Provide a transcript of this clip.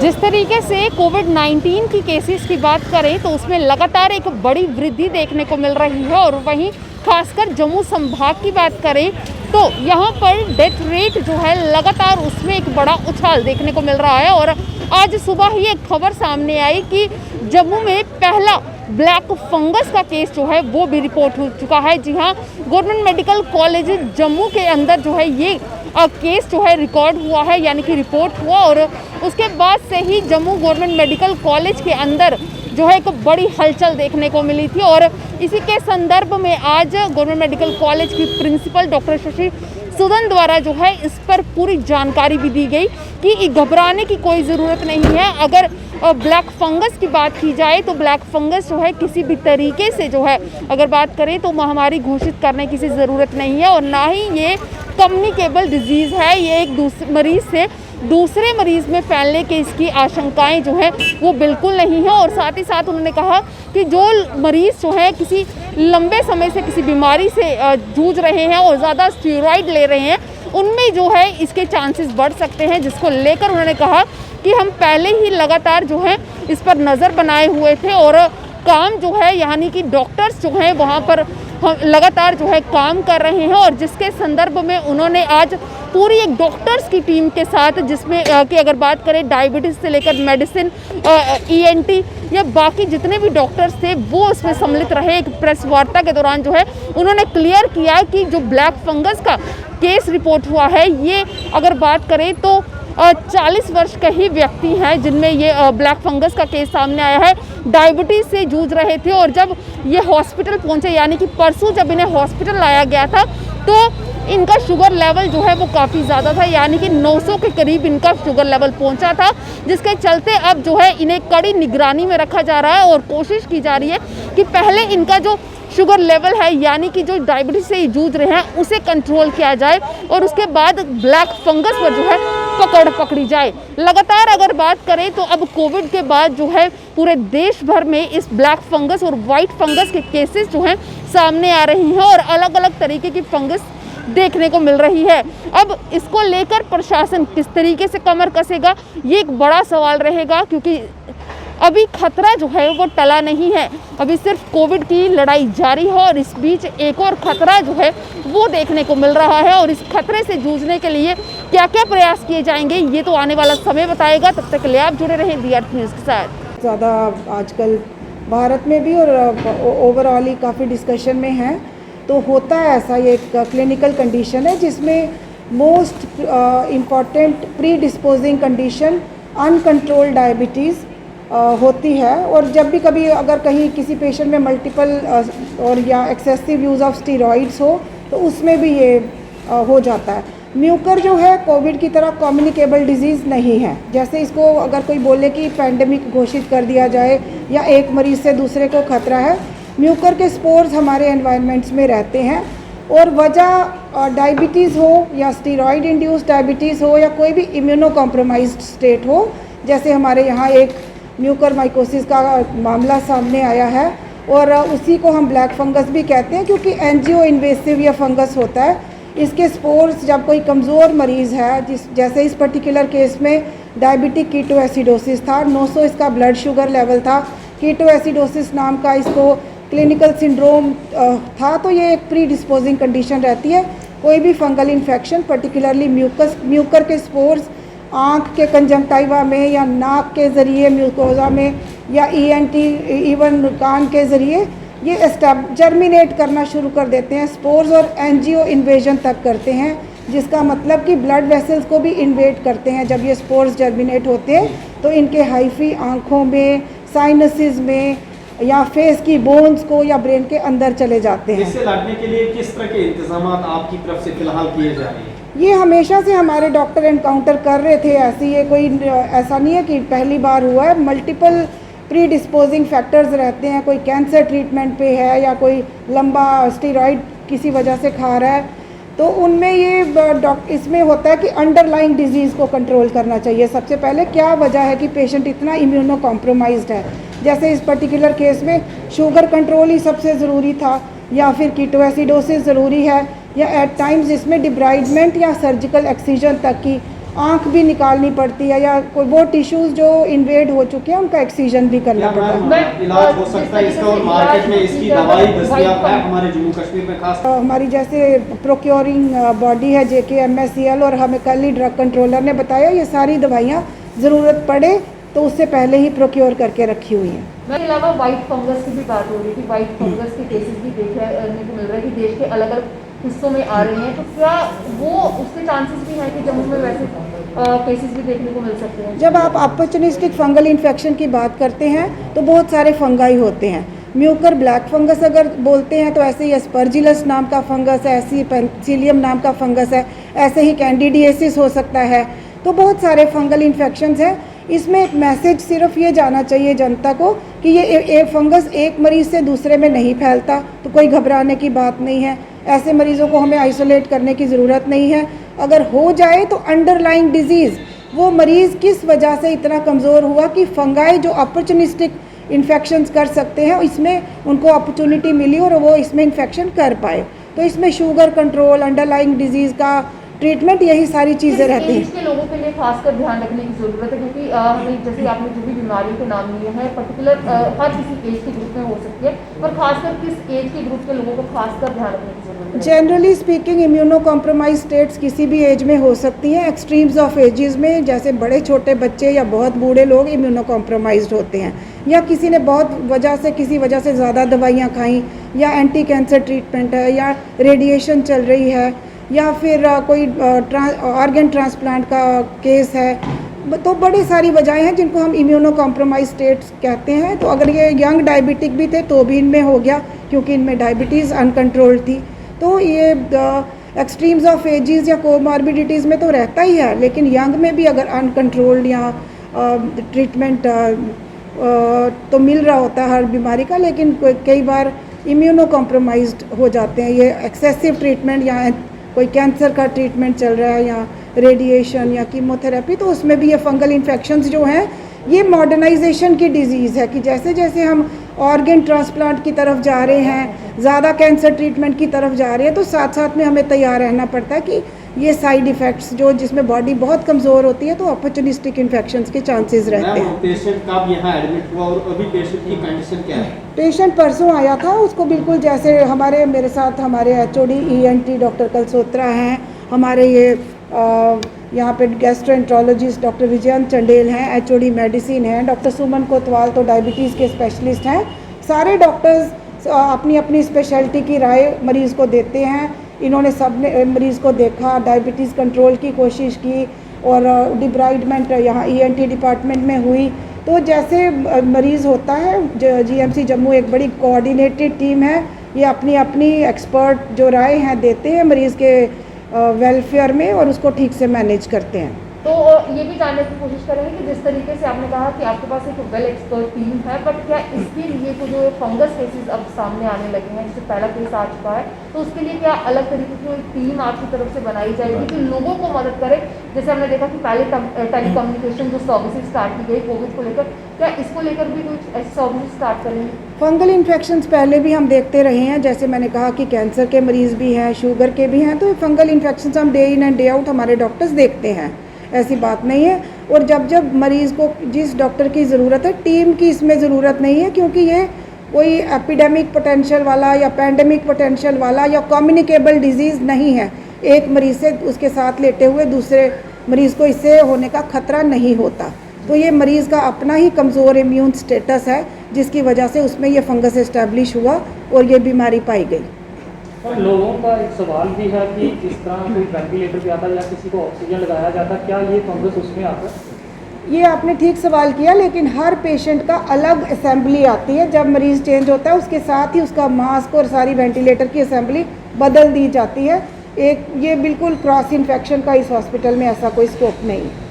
जिस तरीके से कोविड-19 की केसेस की बात करें तो उसमें लगातार एक बड़ी वृद्धि देखने को मिल रही है और वहीं खासकर जम्मू संभाग की बात करें तो यहाँ पर डेथ रेट जो है लगातार उसमें एक बड़ा उछाल देखने को मिल रहा है। और आज सुबह ही एक खबर सामने आई कि जम्मू में पहला ब्लैक फंगस का केस जो है वो भी रिपोर्ट हो चुका है। जी हाँ, गवर्नमेंट मेडिकल कॉलेज जम्मू के अंदर जो है ये केस जो है रिकॉर्ड हुआ है, यानी कि रिपोर्ट हुआ। और उसके बाद से ही जम्मू गवर्नमेंट मेडिकल कॉलेज के अंदर जो है एक बड़ी हलचल देखने को मिली थी। और इसी के संदर्भ में आज गवर्नमेंट मेडिकल कॉलेज की प्रिंसिपल डॉक्टर शशि सुदन द्वारा जो है इस पर पूरी जानकारी भी दी गई कि घबराने की कोई ज़रूरत नहीं है। अगर ब्लैक फंगस की बात की जाए तो ब्लैक फंगस जो है किसी भी तरीके से जो है अगर बात करें तो महामारी घोषित करने की ज़रूरत नहीं है और ना ही ये कम्युनिकेबल डिजीज़ है। ये एक मरीज़ से दूसरे मरीज़ में फैलने की इसकी आशंकाएं जो है वो बिल्कुल नहीं है। और साथ ही साथ उन्होंने कहा कि जो मरीज़ जो है किसी लंबे समय से किसी बीमारी से जूझ रहे हैं और ज़्यादा स्टेरॉइड ले रहे हैं उनमें जो है इसके चांसेस बढ़ सकते हैं, जिसको लेकर उन्होंने कहा कि हम पहले ही लगातार जो है इस पर नज़र बनाए हुए थे और काम जो है यानी कि डॉक्टर्स जो हैं वहाँ पर हम लगातार जो है काम कर रहे हैं। और जिसके संदर्भ में उन्होंने आज पूरी एक डॉक्टर्स की टीम के साथ जिसमें कि अगर बात करें डायबिटीज़ से लेकर मेडिसिन ENT या बाकी जितने भी डॉक्टर्स थे वो उसमें सम्मिलित रहे। एक प्रेस वार्ता के दौरान जो है उन्होंने क्लियर किया कि जो ब्लैक फंगस का केस रिपोर्ट हुआ है ये अगर बात करें तो 40 वर्ष के ही व्यक्ति हैं जिनमें ये ब्लैक फंगस का केस सामने आया है। डायबिटीज़ से जूझ रहे थे और जब ये हॉस्पिटल पहुंचे यानी कि परसों जब इन्हें हॉस्पिटल लाया गया था तो इनका शुगर लेवल जो है वो काफ़ी ज़्यादा था, यानी कि 900 के करीब इनका शुगर लेवल पहुंचा था, जिसके चलते अब जो है इन्हें कड़ी निगरानी में रखा जा रहा है और कोशिश की जा रही है कि पहले इनका जो शुगर लेवल है यानी कि जो डायबिटीज़ से जूझ रहे हैं उसे कंट्रोल किया जाए और उसके बाद ब्लैक फंगस पर जो है पकड़ी जाए। लगातार अगर बात करें तो अब कोविड के बाद जो है पूरे देश भर में इस ब्लैक फंगस और वाइट फंगस के केसेस जो हैं सामने आ रही हैं और अलग अलग तरीके की फंगस देखने को मिल रही है। अब इसको लेकर प्रशासन किस तरीके से कमर कसेगा ये एक बड़ा सवाल रहेगा, क्योंकि अभी खतरा जो है वो टला नहीं है। अभी सिर्फ कोविड की लड़ाई जारी है और इस बीच एक और खतरा जो है वो देखने को मिल रहा है और इस खतरे से जूझने के लिए क्या क्या प्रयास किए जाएंगे ये तो आने वाला समय बताएगा। तब तक के लिए आप जुड़े रहें DRT न्यूज़ के साथ। ज़्यादा आजकल भारत में भी और ओवरऑल ही काफ़ी डिस्कशन में है, तो होता है ऐसा, ये एक क्लिनिकल कंडीशन है जिसमें most important pre disposing condition uncontrolled diabetes होती है। और जब भी कभी अगर कहीं किसी पेशेंट में मल्टीपल और या एक्सेसिव यूज़ ऑफ स्टीरॉइड्स हो तो उसमें भी ये हो जाता है। म्यूकर जो है कोविड की तरह कम्युनिकेबल डिजीज़ नहीं है। जैसे इसको अगर कोई बोले कि पैंडेमिक घोषित कर दिया जाए या एक मरीज़ से दूसरे को खतरा है, म्यूकर के स्पोर्स हमारे एनवायरनमेंट्स में रहते हैं और वजह डायबिटीज़ हो या स्टीरॉइड इंड्यूस्ड डायबिटीज़ हो या कोई भी इम्यूनो कॉम्प्रोमाइज्ड स्टेट हो, जैसे हमारे यहाँ एक म्यूकर माइकोसिस का मामला सामने आया है और उसी को हम ब्लैक फंगस भी कहते हैं क्योंकि एंजियो इन्वेसिव या फंगस होता है। इसके स्पोर्स जब कोई कमज़ोर मरीज़ है, जैसे इस पर्टिकुलर केस में डायबिटिक कीटोएसिडोसिस था, 900 इसका ब्लड शुगर लेवल था, कीटोएसिडोसिस नाम का इसको क्लिनिकल सिंड्रोम था, तो ये एक प्री डिस्पोजिंग कंडीशन रहती है। कोई भी फंगल इन्फेक्शन पर्टिकुलरली म्यूकर के स्पोर्स आँख के कंजंक्टिवा में या नाक के ज़रिए म्यूकोजा में या ENT इवन कान के ज़रिए ये जर्मिनेट करना शुरू कर देते हैं स्पोर्स और एंजियो इन्वेजन तक करते हैं, जिसका मतलब कि ब्लड वेसल्स को भी इन्वेड करते हैं। जब ये स्पोर्स जर्मिनेट होते हैं तो इनके हाइफी आँखों में, साइनसिस में या फेस की बोन्स को या ब्रेन के अंदर चले जाते हैं। इससे लड़ने के लिए किस तरह के इंतजाम आपकी तरफ से फिलहाल किए जा रहे हैं? ये हमेशा से हमारे डॉक्टर एनकाउंटर कर रहे थे, ऐसी ये कोई ऐसा नहीं है कि पहली बार हुआ है। मल्टीपल प्री डिस्पोजिंग फैक्टर्स रहते हैं, कोई कैंसर ट्रीटमेंट पे है या कोई लंबा स्टीरॉइड किसी वजह से खा रहा है, तो उनमें ये इसमें होता है कि अंडरलाइंग डिजीज़ को कंट्रोल करना चाहिए। सबसे पहले क्या वजह है कि पेशेंट इतना इम्यूनो कॉम्प्रोमाइज्ड है, जैसे इस पर्टिकुलर केस में शुगर कंट्रोल ही सबसे ज़रूरी था या फिर कीटोएसिडोसिस ज़रूरी है या एट टाइम्स इसमें डिब्राइडमेंट या सर्जिकल एक्सीजन तक की आँख भी निकालनी पड़ती है, या कोई वो टिश्यूज़ जो इन्वेड हो चुके हैं उनका एक्सीजन भी करना क्या पड़ता है। मैम इलाज हो सकता है इसका और मार्केट में इसकी दवाई दस्तयाब है हमारे जम्मू कश्मीर में खास? हमारी जैसे प्रोक्योरिंग बॉडी है JKMSCL, और हमें कल ही ड्रग कंट्रोलर ने बताया ये सारी दवाइयाँ ज़रूरत पड़े तो उससे पहले ही प्रोक्योर करके रखी हुई हैं। इसके अलावा वाइट फंगस की भी बात हो रही थी, वाइट फंगस के केसेस भी देखने को मिल रहे हैं कि देश के अलग अलग हिस्सों में आ रहे हैं, तो क्या वो उसके चांसेस भी हैं कि जम्मू में वैसे केसेस भी देखने को मिल सकते हैं? जब आप अपॉर्चुनिस्टिक फंगल इन्फेक्शन की बात करते हैं तो बहुत सारे फंगाई होते हैं। म्यूकर ब्लैक फंगस अगर बोलते हैं तो ऐसे ही एस्परजिलस नाम का फंगस है, ऐसे ही पेंसिलियम नाम का फंगस है, ऐसे ही कैंडिडियासिस हो सकता है। तो बहुत सारे फंगल इन्फेक्शंस हैं। इसमें एक मैसेज सिर्फ ये जाना चाहिए जनता को कि ये फंगस एक मरीज़ से दूसरे में नहीं फैलता, तो कोई घबराने की बात नहीं है। ऐसे मरीज़ों को हमें आइसोलेट करने की ज़रूरत नहीं है। अगर हो जाए तो अंडरलाइंग डिजीज़, वो मरीज़ किस वजह से इतना कमज़ोर हुआ कि फंगाई जो अपॉर्चुनिस्टिक इन्फेक्शंस कर सकते हैं इसमें उनको अपॉर्चुनिटी मिली और वो इसमें इन्फेक्शन कर पाए। तो इसमें शुगर कंट्रोल, अंडरलाइंग डिजीज़ का ट्रीटमेंट, यही सारी चीज़ें रहती हैं। के लोगों के लिए खासकर ध्यान रखने की ज़रूरत है, क्योंकि हमें जैसे आपने जो भी बीमारियों के नाम लिए हैं पर्टिकुलर हर किसी एज के ग्रुप में हो सकती है, पर खासकर किस एज के ग्रुप के लोगों को खासकर ध्यान रखने की ज़रूरत है? Generally speaking immuno compromise states किसी भी एज में हो सकती हैं। एक्सट्रीम्स ऑफ एजेस में जैसे बड़े छोटे बच्चे या बहुत बूढ़े लोग इम्यूनो कॉम्प्रोमाइज्ड होते हैं, या किसी ने किसी वजह से ज़्यादा दवाइयाँ खाई, या एंटी कैंसर ट्रीटमेंट है, या रेडिएशन चल रही है, या फिर कोई ऑर्गन ट्रांसप्लांट का केस है। तो बड़ी सारी वजहें हैं जिनको हम इम्यूनो कॉम्प्रोमाइज स्टेट्स कहते हैं। तो अगर ये यंग डायबिटिक भी थे तो भी इनमें हो गया, क्योंकि इनमें डायबिटीज़ अनकंट्रोल्ड थी। तो ये एक्सट्रीम्स ऑफ एजेस या कोमॉर्बिडिटीज़ में तो रहता ही है, लेकिन यंग में भी अगर अनकंट्रोल्ड या ट्रीटमेंट तो मिल रहा होता है हर बीमारी का, लेकिन कई बार इम्यूनो कॉम्प्रोमाइज्ड हो जाते हैं। ये एक्सेसिव ट्रीटमेंट या कोई कैंसर का ट्रीटमेंट चल रहा है, या रेडिएशन या कीमोथेरेपी, तो उसमें भी ये फंगल इन्फेक्शंस जो हैं ये मॉडर्नाइजेशन की डिजीज़ है कि जैसे जैसे हम ऑर्गन ट्रांसप्लांट की तरफ जा रहे हैं, ज़्यादा कैंसर ट्रीटमेंट की तरफ जा रहे हैं, तो साथ साथ में हमें तैयार रहना पड़ता है कि ये साइड इफ़ेक्ट्स जिसमें बॉडी बहुत कमज़ोर होती है तो अपॉर्चुनिस्टिक इन्फेक्शंस के चांसेस रहते हैं। पेशेंट कब यहाँ एडमिट हुआ और अभी पेशेंट की कंडीशन क्या है? पेशेंट परसों आया था, उसको बिल्कुल जैसे मेरे साथ हमारे HOD ENT डॉक्टर कलसोत्रा हैं, हमारे ये यहाँ पे गैस्ट्रोएंट्रोलॉजिस्ट डॉक्टर विजयंत चंडेल हैं, HOD मेडिसिन हैं, डॉक्टर सुमन कोतवाल तो डायबिटीज़ के स्पेशलिस्ट हैं। सारे डॉक्टर्स अपनी अपनी स्पेशलिटी की राय मरीज़ को देते हैं। इन्होंने सब ने मरीज़ को देखा, डायबिटीज़ कंट्रोल की कोशिश की, और डिब्राइडमेंट यहाँ ENT डिपार्टमेंट में हुई। तो जैसे मरीज़ होता है, GMC जम्मू एक बड़ी कोऑर्डिनेटेड टीम है, ये अपनी अपनी एक्सपर्ट जो राय हैं देते हैं मरीज़ के वेलफेयर में, और उसको ठीक से मैनेज करते हैं। तो ये भी जानने की कोशिश करेंगे कि जिस तरीके से आपने कहा कि आपके पास एक वेल एक्सपर्ट टीम है, बट क्या इसके लिए तो जो फंगस केसेस अब सामने आने लगे हैं, जिससे पहला केस आ चुका है, तो उसके लिए क्या अलग तरीके की एक टीम आपकी तरफ से बनाई जाएगी कि लोगों को मदद करे? जैसे हमने देखा कि पहले टेलीकम्युनिकेशन जो सर्विसेज स्टार्ट की गई कोविड को लेकर, क्या इसको लेकर भी कुछ ऐसी सर्विस स्टार्ट करेंगे? फंगल इन्फेक्शंस पहले भी हम देखते रहे हैं, जैसे मैंने कहा कि कैंसर के मरीज़ भी हैं, शुगर के भी हैं, तो फंगल इन्फेक्शंस हम day in and day out हमारे डॉक्टर्स देखते हैं, ऐसी बात नहीं है। और जब मरीज़ को जिस डॉक्टर की ज़रूरत है, टीम की इसमें ज़रूरत नहीं है, क्योंकि ये कोई एपिडेमिक पोटेंशियल वाला या पैंडेमिक पोटेंशियल वाला या कम्युनिकेबल डिजीज़ नहीं है। एक मरीज़ से उसके साथ लेटे हुए दूसरे मरीज़ को इससे होने का ख़तरा नहीं होता। तो ये मरीज़ का अपना ही कमज़ोर इम्यून स्टेटस है, जिसकी वजह से उसमें ये फंगस एस्टेब्लिश हुआ और ये बीमारी पाई गई। और लोगों का एक सवाल भी है कि जिस तरह कोई वेंटिलेटर पे आता है या किसी को ऑक्सीजन लगाया जाता है, क्या ये फंगस उसमें आता है? ये आपने ठीक सवाल किया, लेकिन हर पेशेंट का अलग असेंबली आती है। जब मरीज़ चेंज होता है उसके साथ ही उसका मास्क और सारी वेंटिलेटर की असेंबली बदल दी जाती है। ये बिल्कुल क्रॉस इन्फेक्शन का इस हॉस्पिटल में ऐसा कोई स्कोप नहीं है।